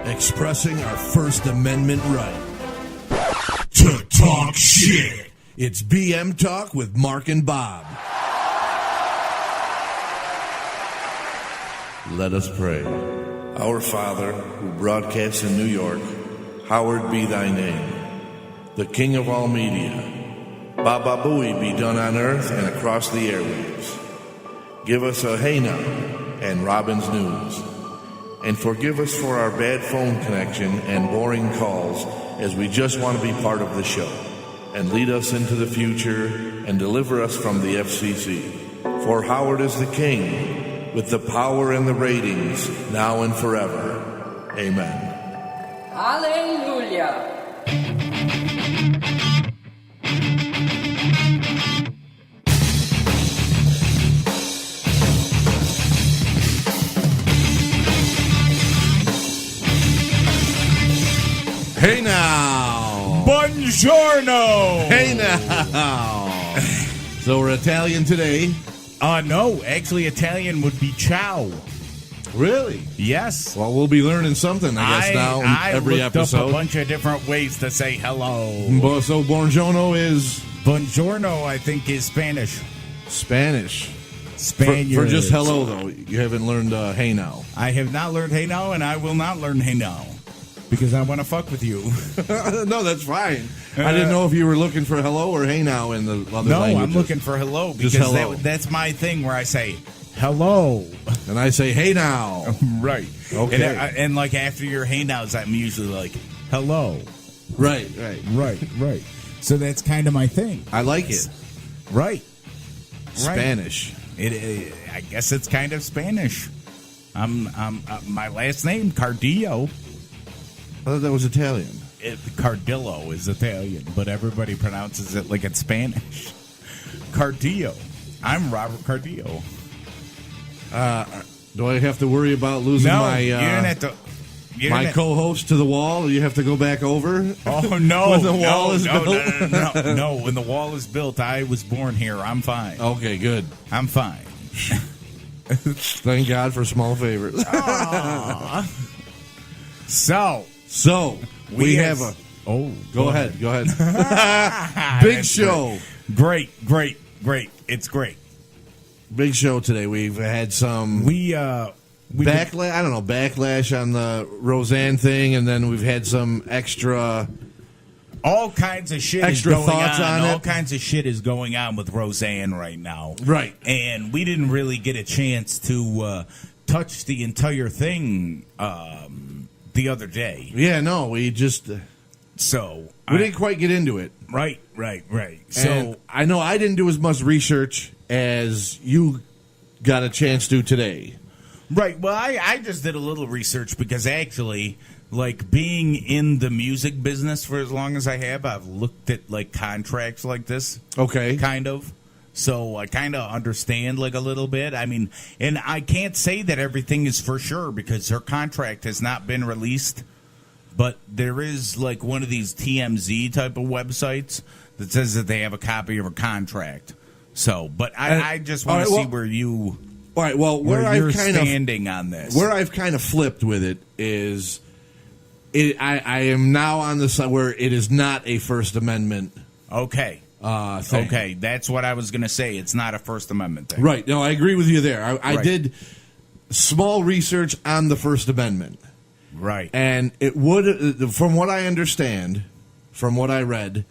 expressing our First Amendment right to talk shit. It's BM Talk with Mark and Bob. Let us pray. Our Father, who broadcasts in New York, hallowed be thy name. The King of all media, Baba Booey be done on earth and across the airwaves. Give us a hey now and Robin's News. And forgive us for our bad phone connection and boring calls, as we just want to be part of the show. And lead us into the future and deliver us from the FCC. For Howard is the king, with the power and the ratings, now and forever. Amen. Hallelujah. Hey now. Buongiorno. Hey now. So we're Italian today. No, actually Italian would be ciao. Really? Yes. Well, we'll be learning something, I guess, now in every looked episode. up a bunch of different ways to say hello. So buongiorno is Buongiorno, I think, is Spanish. Spanish. Spaniards. For just hello, though. You haven't learned hey now. I have not learned hey now, and I will not learn hey now. Because I want to fuck with you. No, that's fine. I didn't know if you were looking for hello or hey now in the other No, languages. I'm looking for hello. Because Just hello. that's my thing where I say hello. And I say hey now. Right. Okay. And like after your hey nows, I'm usually like hello. Right. Right. So that's kind of my thing. I like it. Right. Spanish. I guess it's kind of Spanish. My last name Cardillo. I thought that was Italian. Cardillo is Italian, but everybody pronounces it like it's Spanish. Cardillo. I'm Robert Cardillo. Do I have to worry about losing No, my you didn't have to. my co-host to the wall? You have to go back over? Oh no! When the wall is built? No. When the wall is built, I was born here. I'm fine. Okay, good. I'm fine. Thank God for small favors. So we have a. Oh, Go ahead. Big show. Great. It's great. Big show today. We've had some backlash. I don't know, backlash on the Roseanne thing, and then we've had some extra. All kinds of shit Extra is going thoughts on All it? kinds of shit is going on with Roseanne right now. Right. And we didn't really get a chance to touch the entire thing the other day. Yeah, no, we just we didn't quite get into it. Right. So So I know I didn't do as much research as you got a chance to today. right. Well, I just did a little research because actually, like being in the music business for as long as I have, I've looked at like contracts like this. Okay. Kind of. So I kind of understand like a little bit. I mean, and I can't say that everything is for sure because her contract has not been released. But there is like one of these TMZ type of websites that says that they have a copy of her contract. So, but I just want to see where you, All right. Well, where you're standing on this. Where I've kind of flipped with it is, I am now on the side where it is not a First Amendment. Okay. Thing. Okay, that's what I was going to say. It's not a First Amendment thing. Right. No, I agree with you there. I Right. did small research on the First Amendment. Right. And it would, from what I understand, from what I read,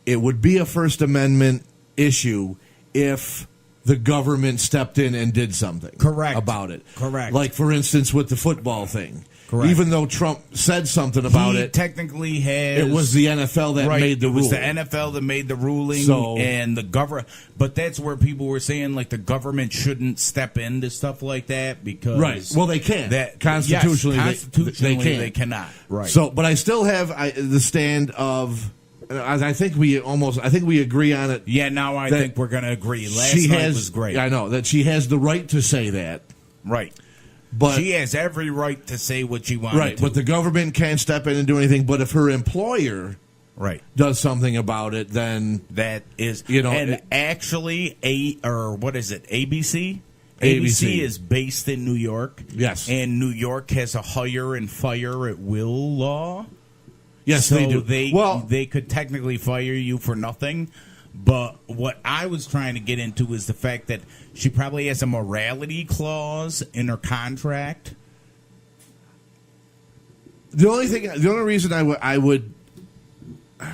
it would be a First Amendment issue if the government stepped in and did something about it. Correct. Like, for instance, with the football thing. Correct. Even though Trump said something about He it, technically has. it was the NFL that made the rule. It was the NFL that made the ruling, So- and the government. But that's where people were saying like the government shouldn't step into stuff like that because Right. Well, they can. Constitutionally, yes, constitutionally they can. they cannot. Right. So, but I still have the stand of. I think we agree on it. Yeah, now I think we're going to agree. Last she night has, was great. I know that she has the right to say that. Right. But she has every right to say what she wants. Right, but the government can't step in and do anything. But if her employer does something about it, then that is and actually ABC ABC is based in New York. Yes. And New York has a hire and fire at will law. Yes, So they do. They could technically fire you for nothing. But what I was trying to get into is the fact that she probably has a morality clause in her contract. the only reason I would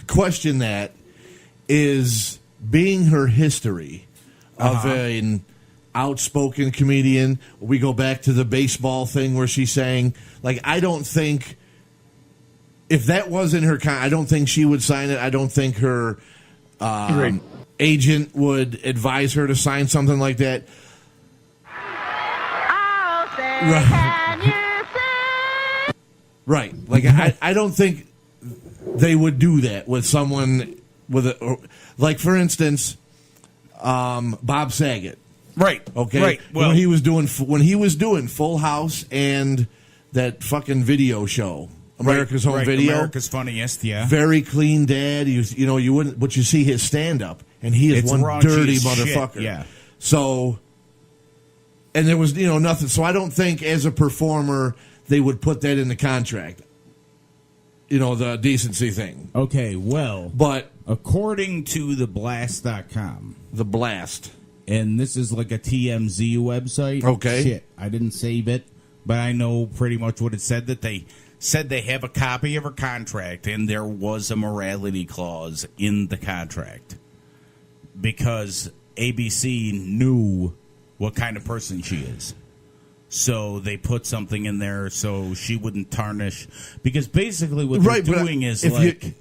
question that is being her history of an outspoken comedian. We go back to the baseball thing where she's saying, like, I don't think if that was in her I don't think she would sign it. I don't think her agent would advise her to sign something like that. I'll say, Right. can you say? Right. Like, I don't think they would do that with someone with like, for instance, Bob Saget. Right. Okay. Right. Well, when he was doing Full House and that fucking video show, America's Home Video, America's Funniest. Yeah. very clean dad. You wouldn't, but you see his stand up, and he is It's one raunchy dirty as shit, motherfucker. yeah. So, and there was nothing. So I don't think as a performer they would put that in the contract. The decency thing. Okay. Well, But according to theblast.com, the blast. and this is like a TMZ website. Okay. Shit, I didn't save it, but I know pretty much what it said. That they said they have a copy of her contract, and there was a morality clause in the contract because ABC knew what kind of person she is. So they put something in there so she wouldn't tarnish. Because basically what they're Right, but doing is if like you-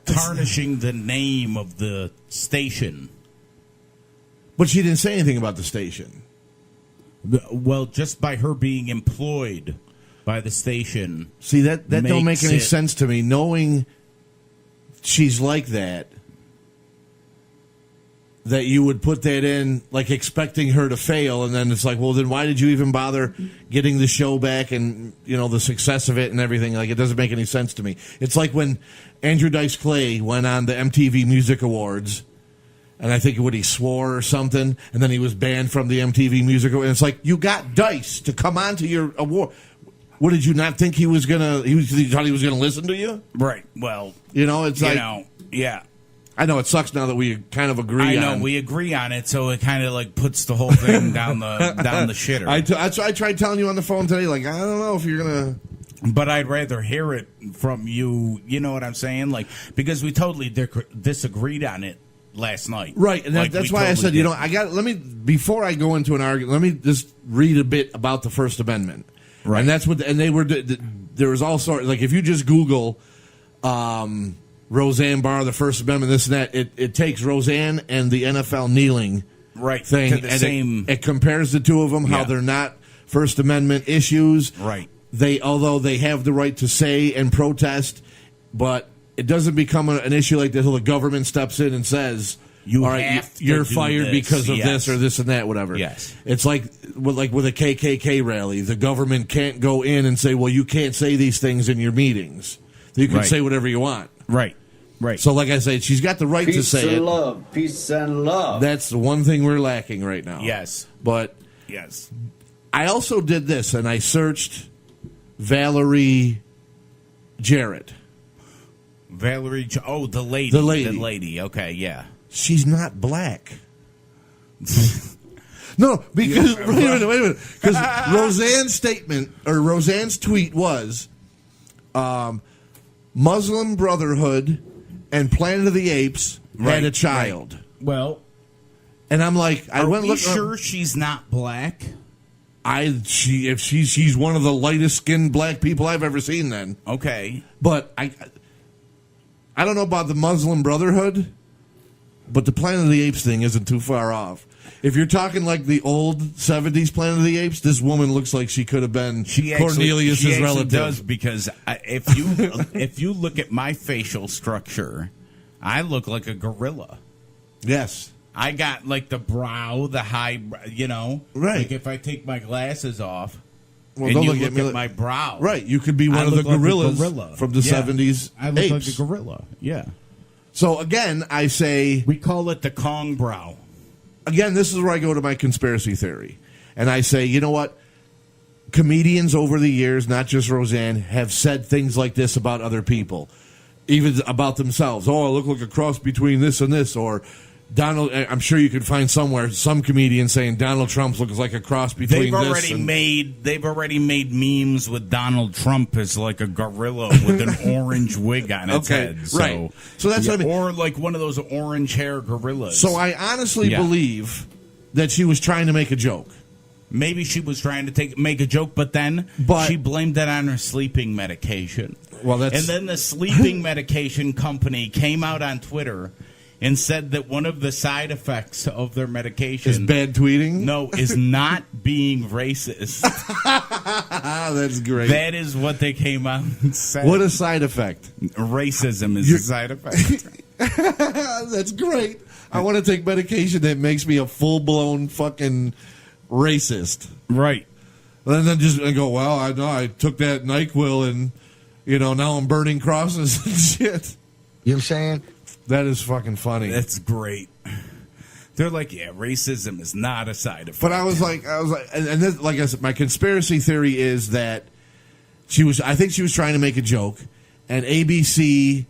tarnishing the name of the station. But she didn't say anything about the station. Well, just by her being employed by the station. See, that don't make Makes any it- sense to me. Knowing she's like that you would put that in, like, expecting her to fail, and then it's like, well, then why did you even bother getting the show back and, the success of it and everything? Like, it doesn't make any sense to me. It's like when Andrew Dice Clay went on the MTV Music Awards, and I think he swore or something, and then he was banned from the MTV Music Awards. And it's like, you got Dice to come on to your award. What, did you not think he was gonna? He thought he was gonna listen to you? Right. Well, It's like, yeah. I know it sucks now that we kind of agree. I know we agree on it, so it kind of like puts the whole thing down the shitter. I tried telling you on the phone today, like, I don't know if you're gonna. But I'd rather hear it from you. You know what I'm saying? Like, because we totally disagreed on it last night. Right, and Like, that's we why I totally said, did. before I go into an argument, let me just read a bit about the First Amendment. Right. And that's what, and they were, there was all sorts, like, if you just Google Roseanne Barr, the First Amendment, this and that, it takes Roseanne and the NFL kneeling Right, thing, to the and same. it compares the two of them, how Yeah. they're not First Amendment issues. Right. Although they have the right to say and protest, but it doesn't become an issue like this until the government steps in and says, You all right, have to you're do fired this. because of Yes. this or this and that, whatever. Yes. It's like with a KKK rally, the government can't go in and say, well, you can't say these things in your meetings. You can Right. say whatever you want. Right. Right. So, like I said, she's got the right to Peace say and it. love. Peace and love. That's the one thing we're lacking right now. Yes. But Yes. I also did this, and I searched Valerie Jarrett. Valerie. The lady. The lady. The lady. Okay. Yeah. She's not black. No, because wait a minute. Because Roseanne's tweet was, Muslim Brotherhood and Planet of the Apes had Right, a child, Well, and I'm like, I are went we look. sure she's not black? She's one of the lightest skinned black people I've ever seen. Then, Okay. but I don't know about the Muslim Brotherhood, but the Planet of the Apes thing isn't too far off. If you're talking like the old 70s Planet of the Apes, this woman looks like she could have been Cornelius's she actually relative. does, because if you look at my facial structure, I look like a gorilla. Yes. I got like the brow, the high, Right. Like if I take my glasses off, Well, and don't you look look at me like- my brow, Right. You could be I one of the look like a gorillas gorilla. from the Yeah. 70s I look apes. like a gorilla. Yeah. So again, I say, We call it the Kong brow. again, this is where I go to my conspiracy theory. and I say, you know what? Comedians over the years, not just Roseanne, have said things like this about other people, even about themselves. Oh, I look like a cross between this and this, or Donald. I'm sure you could find somewhere some comedian saying Donald Trump looks like a cross between this. They've already made memes with Donald Trump as like a gorilla with an orange wig on its head. So, right. So that's what I mean. Or like one of those orange hair gorillas. So I honestly believe that she was trying to make a joke. Maybe she was trying to make a joke, but she blamed it on her sleeping medication. Well, and then the sleeping medication company came out on Twitter and said that one of the side effects of their medication is bad tweeting. No, is not being racist. That's great. That is what they came out and said. What a side effect! Racism is a side effect. That's great. I want to take medication that makes me a full-blown fucking racist. Right. And then just go, well, I know I took that NyQuil and, now I'm burning crosses and shit. You know what I'm saying? That is fucking funny. That's great. They're like, yeah, racism is not a side effect. But I was like, and this, like I said, my conspiracy theory is that I think she was trying to make a joke, and ABC,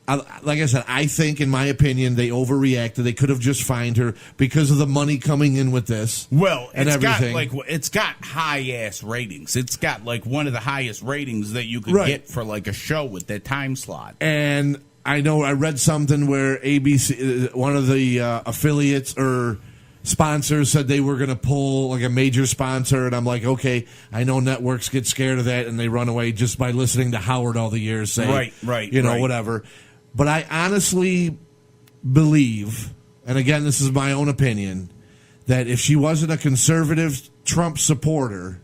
like I said, I think, in my opinion, they overreacted. They could have just fined her because of the money coming in with this. Well, and it's got high ass ratings. It's got like one of the highest ratings that you could get for like a show with that time slot. And I know I read something where ABC, one of the affiliates or sponsors, said they were going to pull like a major sponsor, and I'm like, okay, I know networks get scared of that and they run away just by listening to Howard all the years say, right, whatever. But I honestly believe, and again, this is my own opinion, that if she wasn't a conservative Trump supporter,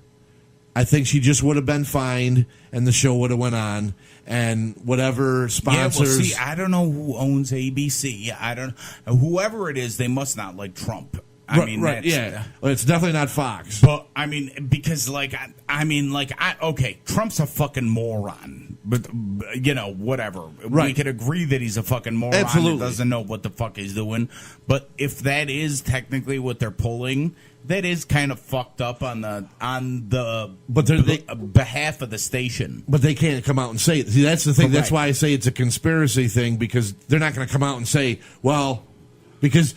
I think she just would have been fined and the show would have went on. And whatever sponsors. Yeah, well, see, I don't know who owns ABC. I don't. Whoever it is, they must not like Trump. I mean, right? Yeah, well, it's definitely not Fox. But I mean, because okay, Trump's a fucking moron. But whatever. Right. We could agree that he's a fucking moron. Absolutely. That doesn't know what the fuck he's doing. But if that is technically what they're pulling, that is kind of fucked up on the behalf of the station. But they can't come out and say it. See, that's the thing. Correct. That's why I say it's a conspiracy thing, because they're not going to come out and say, well, because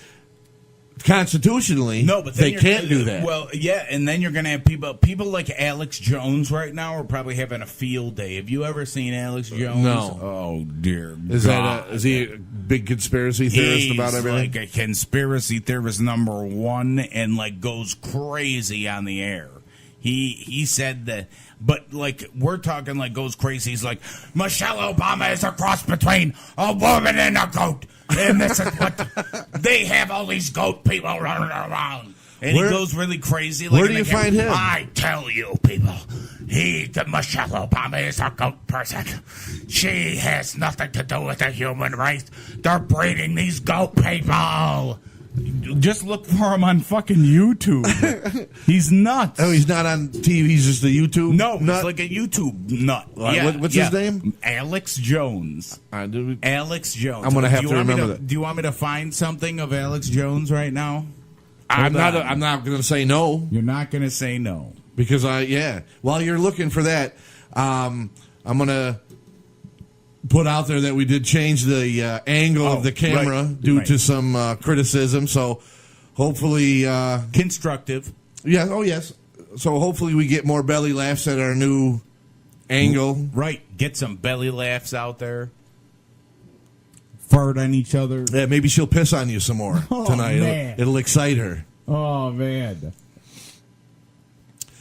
constitutionally, no, but they can't do that. Well, yeah, and then you're going to have people like Alex Jones right now are probably having a field day. Have you ever seen Alex Jones? No. Oh dear. Is he a big conspiracy theorist about everything? Like a conspiracy theorist number one, and like goes crazy on the air. He said that, but like we're talking like goes crazy. He's like, Michelle Obama is a cross between a woman and a goat, and this is what they have all these goat people running around. And he goes really crazy. Like, where do you find him? I tell you, people, Michelle Obama is a goat person. She has nothing to do with the human race. They're breeding these goat people. Just look for him on fucking YouTube. He's nuts. Oh, he's not on TV. He's just a YouTube nut? nut? He's like a YouTube nut. What's his name? Alex Jones. Alex Jones. I'm going to have to remember that. Do you want me to find something of Alex Jones right now? I'm not going to say no. You're not going to say no. Because while you're looking for that, I'm going to put out there that we did change the angle of the camera due to some criticism. So hopefully constructive. Yeah. Oh yes. So hopefully we get more belly laughs at our new angle. Right. Get some belly laughs out there. Fart on each other. Yeah. Maybe she'll piss on you some more tonight. Man. It'll excite her. Oh man.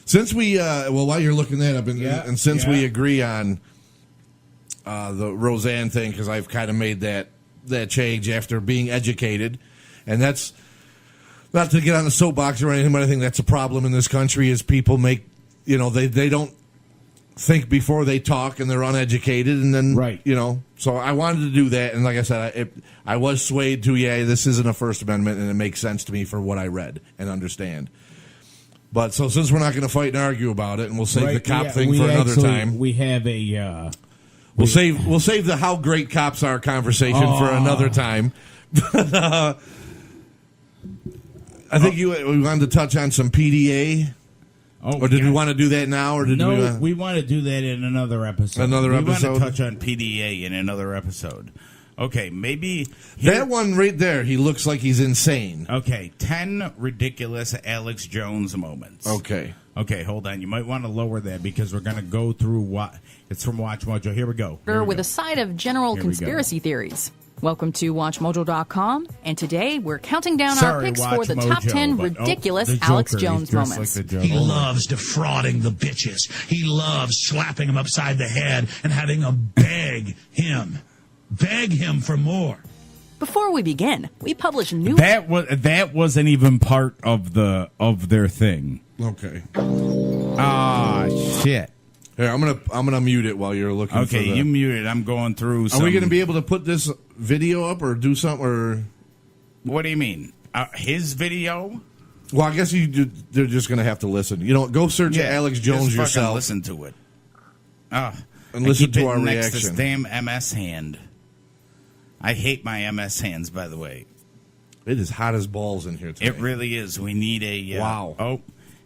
Since we while you're looking that up, and since we agree on the Roseanne thing, because I've kind of made that change after being educated, and that's not to get on the soapbox or anything, but I think that's a problem in this country is people make, they don't think before they talk, and they're uneducated, and then, so I wanted to do that, and like I said, I was swayed to, this isn't a First Amendment, and it makes sense to me for what I read and understand. But so since we're not going to fight and argue about it, and we'll save the cop thing for another time. We have a... We'll save the how great cops are conversation for another time. I think we wanted to touch on some PDA. Oh, Or did we want to do that now? Or did we want to do that in another episode. We want to touch on PDA in another episode. Okay, maybe... That one right there, he looks like he's insane. Okay, 10 ridiculous Alex Jones moments. Okay. Okay, hold on. You might want to lower that because we're going to go through what... It's from Watch Mojo. Here we go. With a side of general conspiracy theories. Welcome to WatchMojo.com, and today we're counting down our picks for the top 10 ridiculous Alex Jones moments. He loves defrauding the bitches. He loves slapping them upside the head and having them beg him for more. Before we begin, we publish new... That wasn't even part of their thing. Okay. Ah, shit. Here, I'm gonna mute it while you're looking. Okay, you mute it. I'm going through. Are we gonna be able to put this video up or do something? Or what do you mean? His video? Well, I guess they're just gonna have to listen. You know, go search Alex Jones just yourself. Listen to it. And listen to our next reaction. This damn MS hand. I hate my MS hands, by the way. It is hot as balls in here today. It really is. We need a wow. Oh.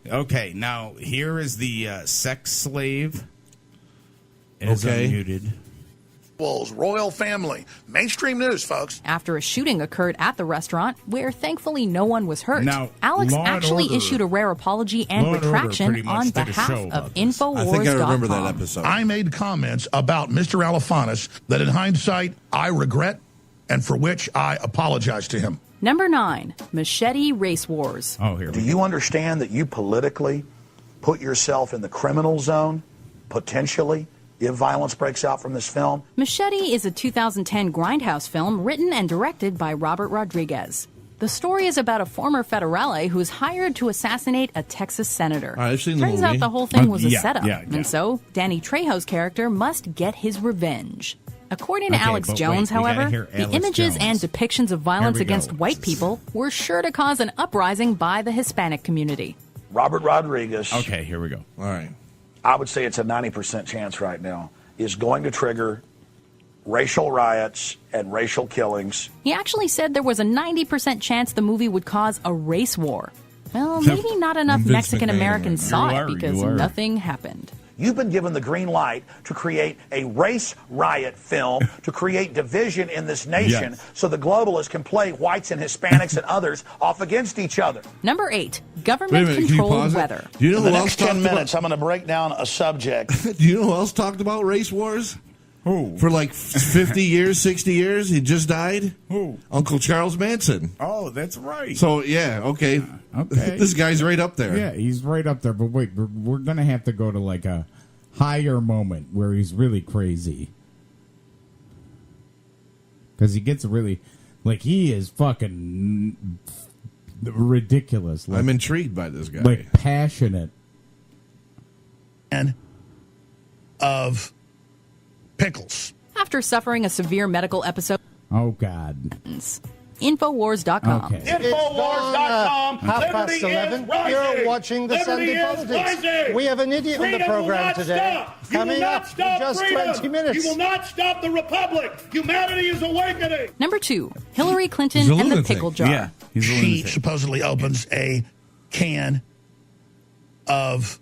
Okay, now here is the sex slave. It is unmuted. Royal family. Mainstream news, folks. After a shooting occurred at the restaurant, where thankfully no one was hurt, now, Alex actually issued a rare apology and retraction on behalf of Infowars.com. I think I remember that episode. I made comments about Mr. Alefantis that in hindsight I regret and for which I apologize to him. Number 9, Machete Race Wars. Oh, here we go. Do you understand that you politically put yourself in the criminal zone, potentially, if violence breaks out from this film? Machete is a 2010 Grindhouse film written and directed by Robert Rodriguez. The story is about a former federale who is hired to assassinate a Texas senator. I've seen the Turns movie. out the whole thing was a Yeah, setup, yeah. and so Danny Trejo's character must get his revenge. According to Alex Jones, however, the images and depictions of violence against white people were sure to cause an uprising by the Hispanic community. Robert Rodriguez, Okay, here we go. All right. I would say it's a 90% chance right now, is going to trigger racial riots and racial killings. He actually said there was a 90% chance the movie would cause a race war. Well, maybe not enough Vince Mexican Americans McMahon. saw You it are, because you are. nothing happened. You've been given the green light to create a race riot film to create division in this nation Yes. so the globalists can play whites and Hispanics and others off against each other. Number 8, Wait a minute, can you government-controlled pause it? weather. Do you know In who the else next talked 10 minutes, about? I'm going to break down a subject. Do you know who else talked about race wars? Who? For like 50 years, 60 years, he just died. Who? Uncle Charles Manson. Oh, that's right. So yeah, okay. Okay. This guy's right up there. Yeah, he's right up there. But wait, we're going to have to go to like a higher moment where he's really crazy. Because he gets really, like, he is fucking ridiculous. Like, I'm intrigued by this guy. like passionate. And of pickles. After suffering a severe medical episode, Oh, God. Infowars.com. Okay. Infowars.com. 11:30. You're watching the Sunday Politics. We have an idiot on the program today. Coming up in just 20 minutes. You will not stop the Republic. Humanity is awakening. Number 2, Hillary Clinton He's a and the lunatic. pickle jar. Yeah, he's a She lunatic. supposedly opens a can of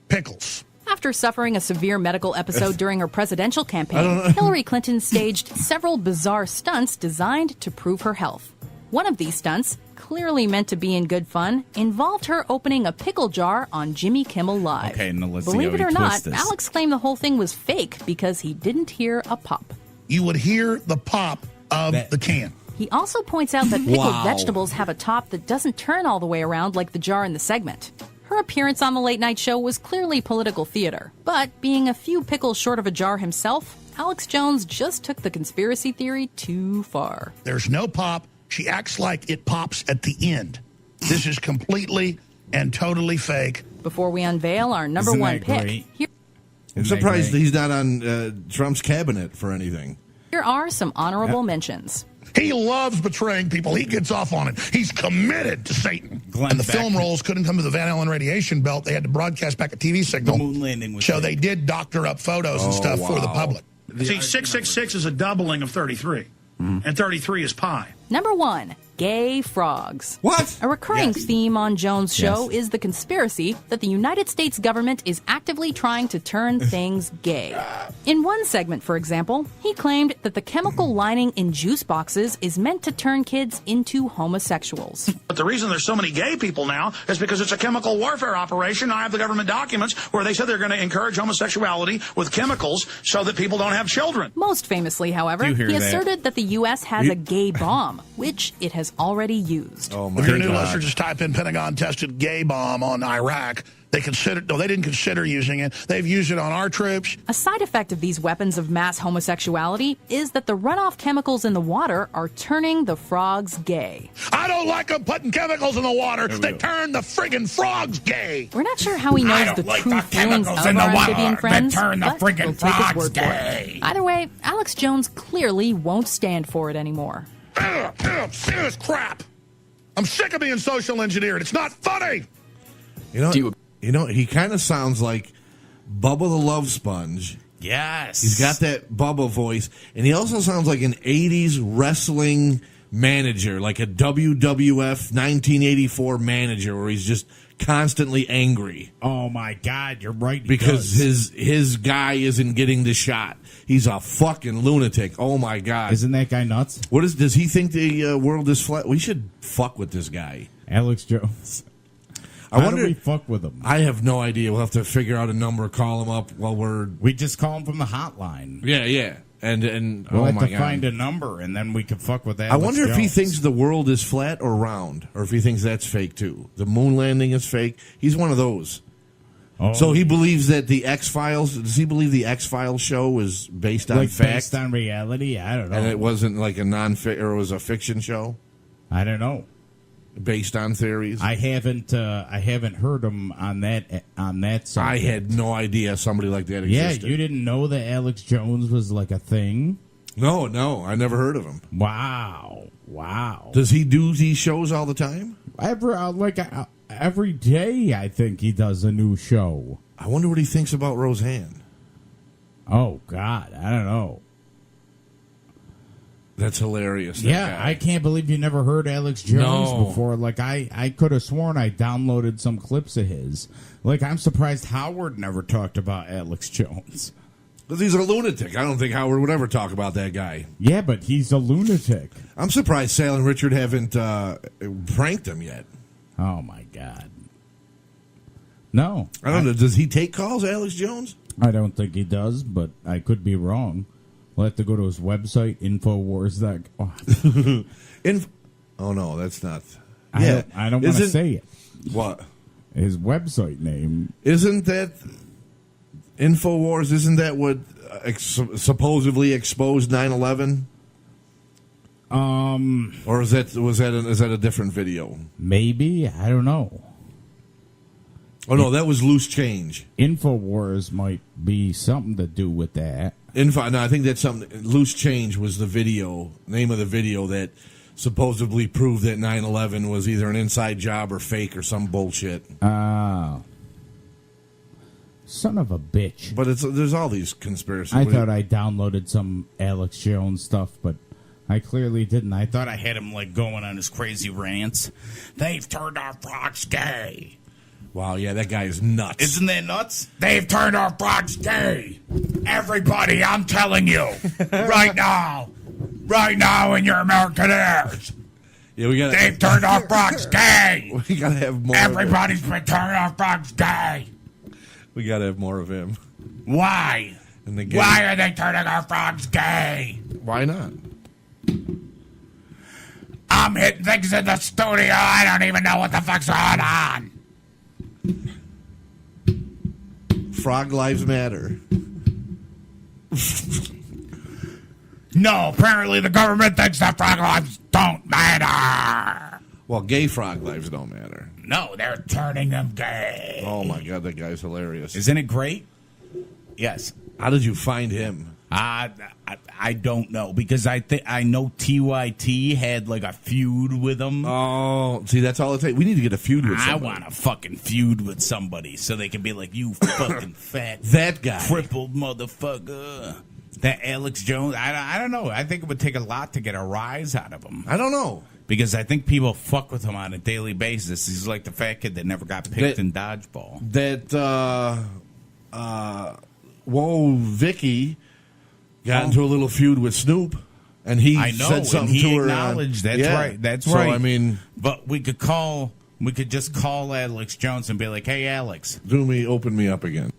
pickles. After suffering a severe medical episode during her presidential campaign, Hillary Clinton staged several bizarre stunts designed to prove her health. One of these stunts, clearly meant to be in good fun, involved her opening a pickle jar on Jimmy Kimmel Live. Okay, now let's see Believe how it he or not, twists this. Alex claimed the whole thing was fake because he didn't hear a pop. You would hear the pop of the can. He also points out that pickled Wow. vegetables have a top that doesn't turn all the way around like the jar in the segment. Her appearance on the late night show was clearly political theater, but being a few pickles short of a jar himself, Alex Jones just took the conspiracy theory too far. There's no pop. She acts like it pops at the end. This is completely and totally fake. Before we unveil our number Isn't one that pick, great? here I'm surprised he's not on Trump's cabinet for anything. are some honorable mentions. He loves betraying people. He gets off on it. He's committed to Satan. Glenn And the Beck. film roles couldn't come to the Van Allen radiation belt. They had to broadcast back a TV signal. The moon landing was So fake. they did doctor up photos and stuff for the wow. public. See, 666 is a doubling of 33. And 33 is pi. Number 1. Gay frogs. What? A recurring Yes. theme on Jones' show Yes. is the conspiracy that the United States government is actively trying to turn things gay. In one segment, for example, he claimed that the chemical lining in juice boxes is meant to turn kids into homosexuals. But the reason there's so many gay people now is because it's a chemical warfare operation. I have the government documents where they said they're going to encourage homosexuality with chemicals so that people don't have children. Most famously, however, Do he you hear that? asserted that the U.S. has a gay bomb, which it has already used. Oh my If you're a new God. listener, just type in Pentagon tested gay bomb on Iraq. They didn't consider using it. They've used it on our troops. A side effect of these weapons of mass homosexuality is that the runoff chemicals in the water are turning the frogs gay. I don't like them putting chemicals in the water that turn the friggin' frogs gay. We're not sure how he knows the true feelings of our amphibian friends, but we'll take his word for it. Either way, Alex Jones clearly won't stand for it anymore. Serious crap. I'm sick of being social engineered. It's not funny. You know, he kind of sounds like Bubba the Love Sponge. Yes. He's got that Bubba voice, and he also sounds like an 80s wrestling manager, like a WWF 1984 manager where he's just constantly angry Oh my God, you're right. he because does. his guy isn't getting the shot. He's a fucking lunatic. Oh my God. Isn't that guy nuts? Does he think the world is flat? We should fuck with this guy. Alex Jones. I How wonder. do we fuck with him? I have no idea. We'll have to figure out a number, call him up while we're. We just call him from the hotline. Yeah. And We'll oh have my to God. find a number, and then we can fuck with that. I wonder if he thinks the world is flat or round, or if he thinks that's fake too. The moon landing is fake. He's one of those. Oh, So he believes that the X-Files. Does he believe the X-Files show is based on like fact, based on reality. I don't know. and it wasn't like a or it was a fiction show I don't know. based on theories? I haven't heard him on that side. I had no idea somebody like that Yeah, existed. you didn't know that Alex Jones was like a thing? No, I never heard of him. Wow. Does he do these shows all the time? Every day, I think he does a new show. I wonder what he thinks about Roseanne. Oh God, I don't know. That's hilarious. that Yeah, guy. I can't believe you never heard Alex Jones No. before. Like I could have sworn I downloaded some clips of his. Like I'm surprised Howard never talked about Alex Jones. Because he's a lunatic. I don't think Howard would ever talk about that guy. Yeah, but he's a lunatic. I'm surprised Sal and Richard haven't pranked him yet. Oh my God. No, I don't know. Does he take calls, Alex Jones? I don't think he does, but I could be wrong. We'll have to go to his website, Infowars.com. Oh, no, that's not. I don't want to say it. What? His website name. Isn't that InfoWars? Isn't that what supposedly exposed 9/11? Or is that a different video? Maybe. I don't know. Oh no, that was Loose Change. Infowars might be something to do with that. No, I think that's something. Loose Change was the video, name of the video that supposedly proved that 9/11 was either an inside job or fake or some bullshit. Son of a bitch. But there's all these conspiracies. I thought I downloaded some Alex Jones stuff, but I clearly didn't. I thought I had him like going on his crazy rants. They've turned our frogs gay. Wow, yeah, that guy is nuts. Isn't that nuts? They've turned our frogs gay. Everybody, I'm telling you, right now in your American ears. Yeah, we got. They've turned our frogs gay. We gotta have more. Everybody's been turning our frogs gay. We gotta have more of him. Why? And the gay. Why are they turning our frogs gay? Why not? I'm hitting things in the studio. I don't even know what the fuck's going on. Frog lives matter. No, apparently the government thinks that frog lives don't matter. Well, gay frog lives don't matter. No, they're turning them gay. Oh my god, that guy's hilarious. Isn't it great? Yes. How did you find him? I don't know because I know TYT had like a feud with him. Oh, see, that's all it takes. We need to get a feud with somebody. I want a fucking feud with somebody so they can be like, you fucking fat, that guy, crippled motherfucker. That Alex Jones, I don't know. I think it would take a lot to get a rise out of him. I don't know. Because I think people fuck with him on a daily basis. He's like the fat kid that never got picked in dodgeball. Whoa, Vicky got into a little feud with Snoop, and he said something and he to her. Acknowledged. That's right. That's so, right. I mean, but we could just call Alex Jones and be like, "Hey, Alex, open me up again."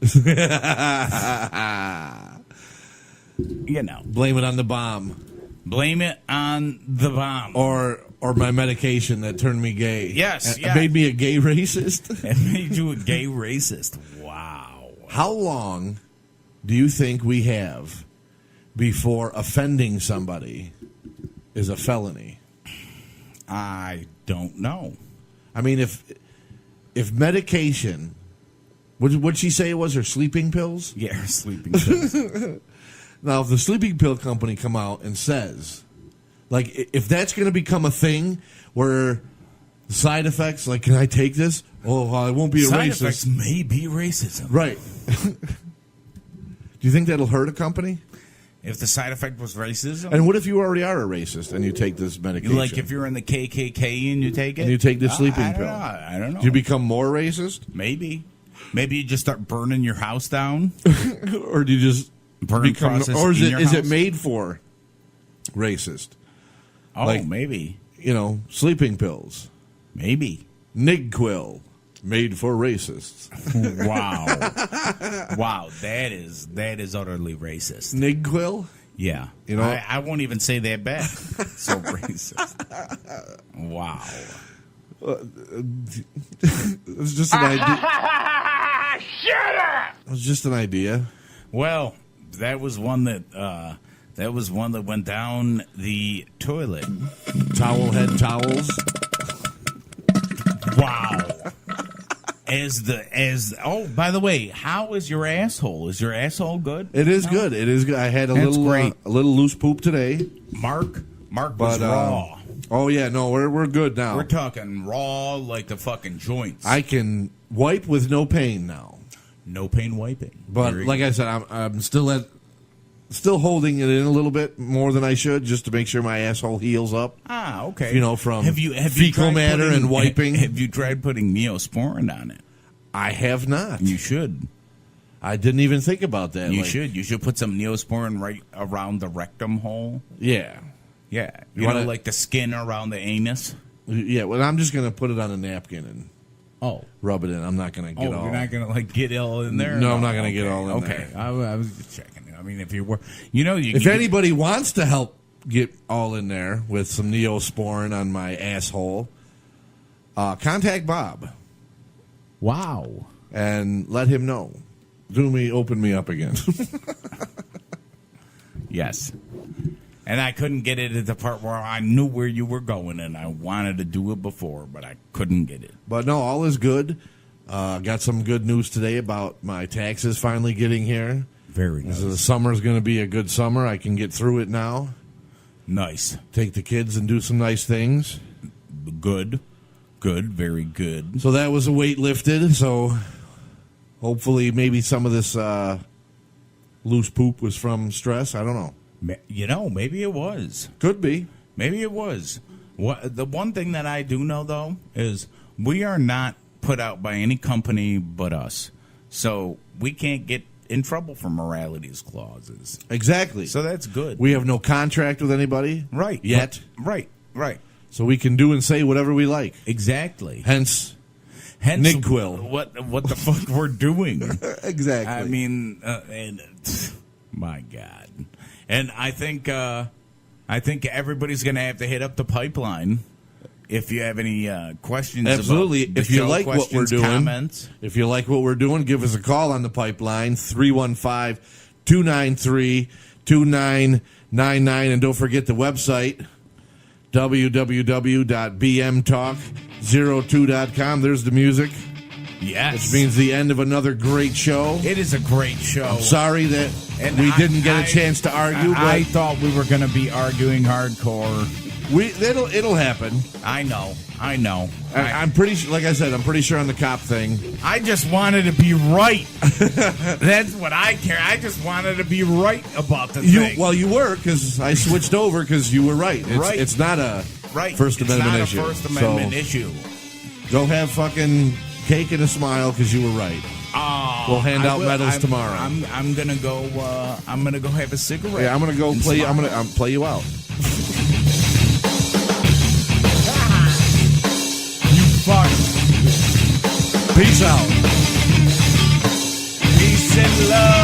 You know, blame it on the bomb. Blame it on the bomb. Or my medication that turned me gay. Yes, It made me a gay racist. It made you a gay racist. Wow. How long do you think we have before offending somebody is a felony? I don't know. I mean, if medication, what'd she say it was, her sleeping pills? Yeah, her sleeping pills. Now, if the sleeping pill company come out and says, like, if that's going to become a thing where side effects, like, can I take this? Oh, I won't be a side racist. Side effects may be racism. Right. Do you think that'll hurt a company? If the side effect was racism? And what if you already are a racist and you take this medication? Like if you're in the KKK and you take it? And you take the sleeping pill. I don't know. Do you become more racist? Maybe. Maybe you just start burning your house down. Or do you just become, or is it made for racist? Oh, like, maybe. You know, sleeping pills. Maybe. NyQuil, made for racists. Wow. Wow, that is utterly racist. NyQuil? Yeah. You know, I won't even say that back. So racist. Wow. It's just an idea. Shut up! It was just an idea. Well, that was one that went down the toilet. Towel head towels. Wow. By the way, how is your asshole? Is your asshole good? It is good. It is good. I had a little loose poop today. Mark was raw. Oh yeah, no, we're good now. We're talking raw like the fucking joints. I can wipe with no pain now. No pain wiping. But like I said, I'm still holding it in a little bit more than I should, just to make sure my asshole heals up. Ah, okay. You know, from have you fecal matter and wiping. Have you tried putting Neosporin on it? I have not. You should. I didn't even think about that. You should. You should put some Neosporin right around the rectum hole. Yeah. Yeah. You know, like the skin around the anus? Yeah, well, I'm just going to put it on a napkin and rub it in. I'm not going to get all... you're not going to, get all in there? No, I'm not going to get all in there. Okay. I was just checking. I mean, if you were... if anybody wants to help get all in there with some Neosporin on my asshole, contact Bob. Wow. And let him know. Open me up again. Yes. And I couldn't get it at the part where I knew where you were going, and I wanted to do it before, but I couldn't get it. But no, all is good. Got some good news today about my taxes finally getting here. Very nice. So the summer's going to be a good summer. I can get through it now. Nice. Take the kids and do some nice things. Good. Good. Very good. So that was a weight lifted. So hopefully maybe some of this loose poop was from stress. I don't know. Maybe it was. Could be. Maybe it was. The one thing that I do know, though, is we are not put out by any company but us. So we can't get in trouble for moralities clauses. Exactly. So that's good. We have no contract with anybody. Right. Yet. Right. So we can do and say whatever we like. Exactly. Hence NyQuil. What the fuck we're doing. Exactly. I mean, my God. And I think everybody's going to have to hit up the pipeline if you have any questions. Absolutely. About the if you show, like what we're doing, comments. If you like what we're doing, give us a call on the pipeline 315-293-2999, and don't forget the website www.bmtalk02.com. There's the music. Yes. Which means the end of another great show. It is a great show. I'm sorry that we didn't get a chance to argue. I thought we were going to be arguing hardcore. It'll happen. I know. I'm pretty sure, like I said, I'm pretty sure on the cop thing. I just wanted to be right. That's what I care. I just wanted to be right about the thing. Well, you were, because I switched over because you were right. It's not a First Amendment issue. First Amendment issue. Go have fucking cake and a smile because you were right. We'll hand out medals tomorrow. I'm gonna go. I'm gonna go have a cigarette. Yeah, I'm gonna go play. I'm gonna play you out. You fuck. Peace out. Peace and love.